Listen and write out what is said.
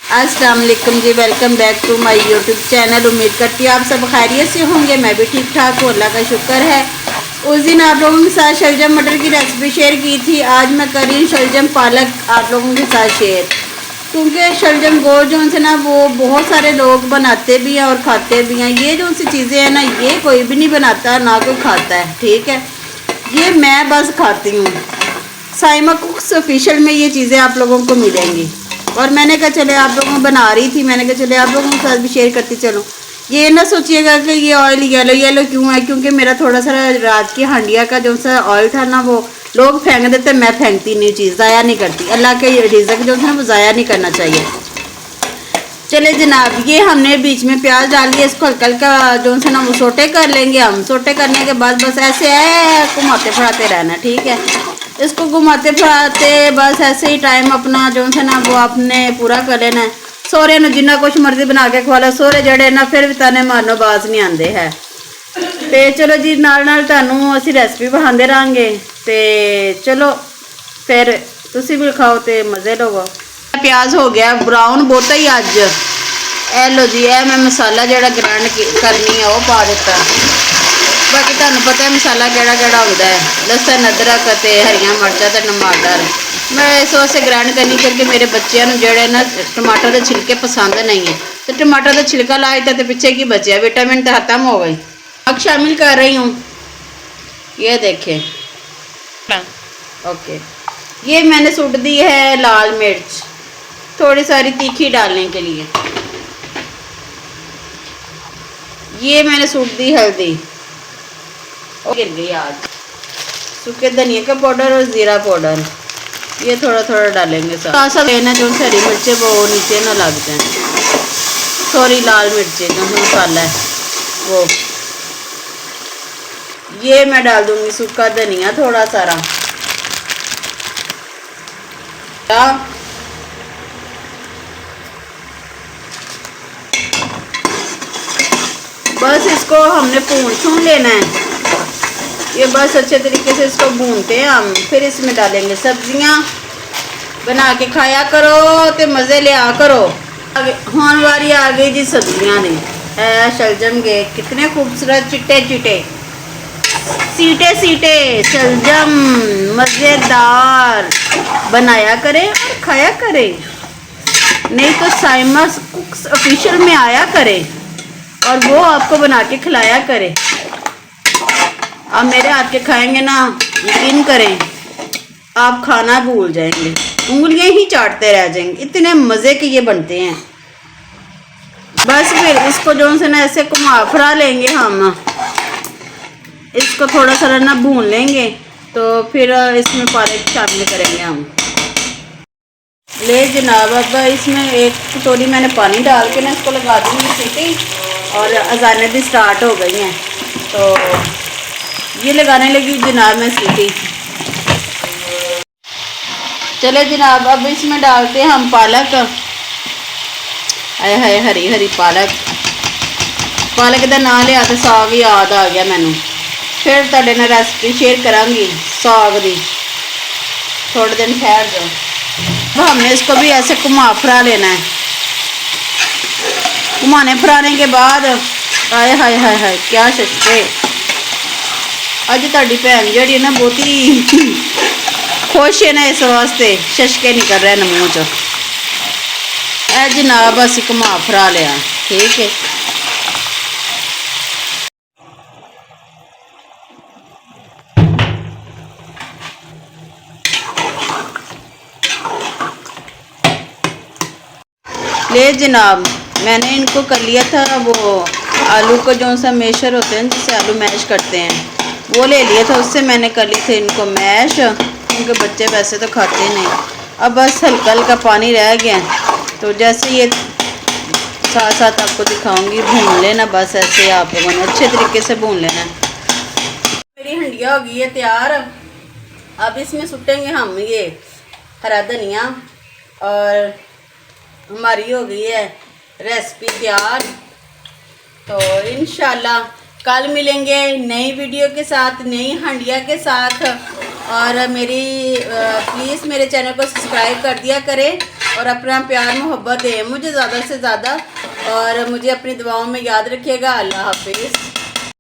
अस्सलाम वालेकुम जी। Welcome back to my YouTube channel. उम्मीद करती हूँ आप सब खैरियत से होंगे। मैं भी ठीक ठाक हूँ, अल्लाह का शुक्र है। उस दिन आप लोगों के साथ शलजम मटर की रेसिपी शेयर की थी। आज मैं कर रही हूँ शलजम पालक आप लोगों के साथ शेयर, क्योंकि शलजम गोश्त जो है ना वो बहुत सारे लोग बनाते भी हैं और खाते भी हैं। ये जो सी चीज़ें हैं ना, ये कोई भी नहीं बनाता, ना कोई खाता है, ठीक है। ये मैं बस खाती हूँ। साइमा कुक्स ऑफिशियल में ये चीज़ें आप लोगों को मिलेंगी। और मैंने कहा चले आप लोगों को बना रही थी, मैंने कहा चले आप लोगों के साथ भी शेयर करती चलो। ये ना सोचिएगा कि ये ऑयल येलो येलो क्यों है, क्योंकि मेरा थोड़ा सा रात की हांडिया का जो सा ऑयल था ना, वो लोग फेंक देते, मैं फेंकती नहीं, चीज़ ज़ाया नहीं करती। अल्लाह के रिज़्क जो है ना वो ज़ाया नहीं करना चाहिए। चले जनाब, ये हमने बीच में प्याज डाल दिया, इसको हल्का हल्का जो है ना वो सोटे कर लेंगे हम। सोटे करने के बाद बस ऐसे है घुमाते फिराते रहना, ठीक है। इसको घुमाते फिराते बस ऐसे ही टाइम अपना जो है ना वो आपने पूरा कर लेना है। सोहरे ने जिन्ना कुछ मर्जी बना के खवा लो, सोहरे जड़े ना फिर भी ताने मारनो बाज नहीं आते है। तो चलो जी, नाल नाल तुहानू असीं रेसिपी बखाते रहेंगे। तो चलो फिर तुसीं भी खाओ तो मज़े लवो। प्याज हो गया ब्राउन बहुता ही अज। ए लो जी, ए मैं मसाला जोड़ा ग्राइंड करनी है वो पा दिता। बाकी तुहानू पता है मसाला केड़ा केड़ा होंदा है, लसन अदरक ते हरियां मिर्चां ते टमाटर। मैं इस वास्ते ग्राइंड करनी क्योंकि मेरे बच्चों जोड़े ना टमाटर के छिलके पसंद नहीं है। तो टमाटर का छिलका ला दिता तो पीछे की बचा, विटामिन तो खत्म हो गई। अब शामिल कर रही हूँ, ये देखें। ओके, ये मैंने सूट दी है लाल मिर्च, थोड़ी सारी तीखी डालने के लिए। ये मैंने सूट दी हल्दी, गिर गई आज। सूखे धनिया का पाउडर और ज़ीरा पाउडर, ये थोड़ा थोड़ा डालेंगे। साथ लेना जो हरी मिर्चें वो नीचे ना लग जाए, सॉरी लाल मिर्चें जो मसाला है वो। ये मैं डाल दूंगी सूखा धनिया थोड़ा सारा। बस इसको हमने भून लेना है। ये बस अच्छे तरीके से इसको भूनते हैं हम। फिर इसमें डालेंगे सब्जियां। बना के खाया करो तो मज़े लिया करो। होने वाली आ गई जी सब्जियां ने। शलजम के कितने खूबसूरत चिट्टे चिट्टे सीटे सीटे शलजम मज़ेदार। बनाया करें और खाया करें, नहीं तो साइमा कुक्स ऑफिशियल में आया करें और वो आपको बना के खिलाया करे। आप मेरे हाथ के खाएंगे ना, यकीन करें आप खाना भूल जाएंगे, उंगलियां ही चाटते रह जाएंगे, इतने मज़े के ये बनते हैं। बस फिर इसको जो है ना ऐसे घुमा फिरा लेंगे हम। इसको थोड़ा सा ना भून लेंगे तो फिर इसमें पालक शामिल करेंगे हम। ले जनाब, अब इसमें एक कटोरी मैंने पानी डाल के ना इसको लगा दूँगी सीटी। और अजानें भी स्टार्ट हो गई हैं तो ये लगाने लगी जनाब मैं सीटी। चले जनाब, अब इसमें डालते हैं हम पालक। आए हाय हरी हरी पालक। पालक का नाम लिया तो साग याद आ गया मैनू। फिर तुहाडे नाल रेसिपी शेयर करांगी साग की, थोड़े दिन ठहर जाओ। हमने इसको भी ऐसे घुमा फिरा लेना है। घुमाने फिराने के बाद आए हाय हाय हाय क्या शशके। अज ताड़ी भैन जी ना बहुत ही खुश है ना, इस वास्ते शशके नहीं कर रहे न मूँह च। ए जनाब असी घुमा फिरा लिया, ठीक है। ले जनाब, मैंने इनको कर लिया था वो आलू को जो सा मैशर होते हैं जिससे आलू मैश करते हैं, वो ले लिया था। उससे मैंने कर लिए थे इनको मैश, क्योंकि बच्चे वैसे तो खाते नहीं। अब बस हल्का हल्का पानी रह गया, तो जैसे ये साथ साथ आपको दिखाऊंगी, भून लेना बस ऐसे आप लोगों ने अच्छे तरीके से भून लेना। मेरी हंडिया हो गई है तैयार। अब इसमें सुटेंगे हम ये हरा धनिया और हमारी हो गई है रेसिपी तैयार। तो इंशाल्लाह कल मिलेंगे नई वीडियो के साथ, नई हंडिया के साथ। और मेरी प्लीज़ मेरे चैनल को सब्सक्राइब कर दिया करें और अपना प्यार मोहब्बत दें मुझे ज़्यादा से ज़्यादा, और मुझे अपनी दुआओं में याद रखिएगा। अल्लाह हाफिज़।